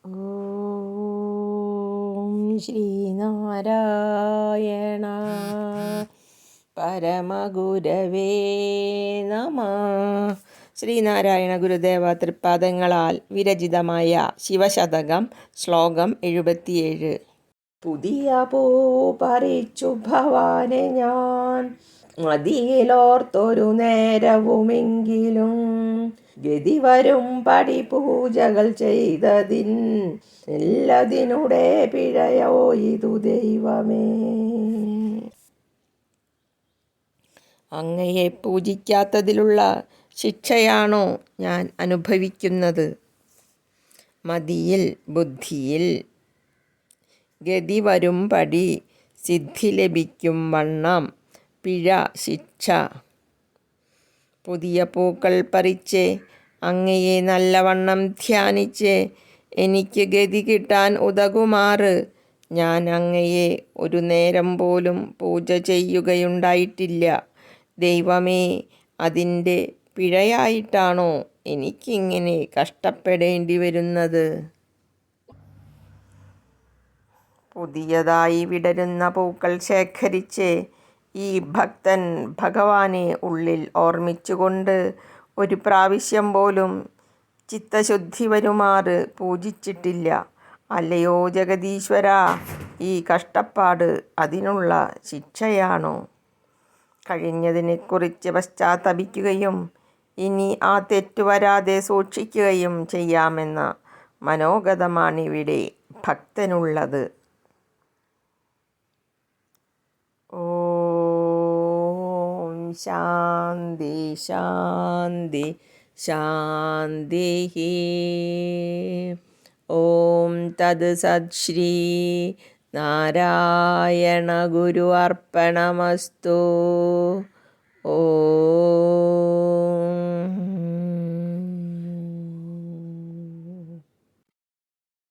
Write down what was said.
ഓം ശ്രീനാരായണ പരമഗുരവേ നമഃ. ശ്രീനാരായണ ഗുരുദേവ തൃപ്പാദങ്ങളാൽ വിരചിതമായ ശിവശതകം ശ്ലോകം 77. പുതിയ പൂ പറിച്ചു ഭവാനെ ഞാൻ മതിയിലോർത്തൊരു നേരവുമെങ്കിലും ഗതി വരും പടി പൂജകൾ ചെയ്തതിൻ എല്ലാതിനുടെ പിഴയോ ഇതു ദൈവമേ. അങ്ങയെ പൂജിക്കാത്തതിലുള്ള ശിക്ഷയാണോ ഞാൻ അനുഭവിക്കുന്നത്? മതിയിൽ ബുദ്ധിയിൽ ഗതി വരും പടി സിദ്ധി ലഭിക്കും വണ്ണം പിഴ ശിക്ഷ. പുതിയ പൂക്കൾ പറിച്ച് അങ്ങയെ നല്ലവണ്ണം ധ്യാനിച്ച് എനിക്ക് ഗതി കിട്ടാൻ ഉതകുമാറ് ഞാൻ അങ്ങയെ ഒരു നേരം പോലും പൂജ ചെയ്യുകയുണ്ടായിട്ടില്ല. ദൈവമേ, അതിൻ്റെ പിഴയായിട്ടാണോ എനിക്കിങ്ങനെ കഷ്ടപ്പെടേണ്ടി വരുന്നത്? പുതിയതായി വിടരുന്ന പൂക്കൾ ശേഖരിച്ച് ഈ ഭക്തൻ ഭഗവാനെ ഉള്ളിൽ ഓർമ്മിച്ചുകൊണ്ട് ഒരു പ്രാവശ്യം പോലും ചിത്തശുദ്ധി വരുമാറ് പൂജിച്ചിട്ടില്ല. അല്ലയോ ജഗദീശ്വര, ഈ കഷ്ടപ്പാട് അതിനുള്ള ശിക്ഷയാണോ? കഴിഞ്ഞതിനെക്കുറിച്ച് പശ്ചാത്തപിക്കുകയും ഇനി ആ തെറ്റു വരാതെ സൂക്ഷിക്കുകയും ചെയ്യാമെന്ന മനോഗതമാണിവിടെ ഭക്തനുള്ളത്. ഓം ശാന്തി ശാന്തി ശാന്തി. ഓം തത് സത് ശ്രീ നാരായണ ഗുരു അർപ്പണമസ്തു. ഓം.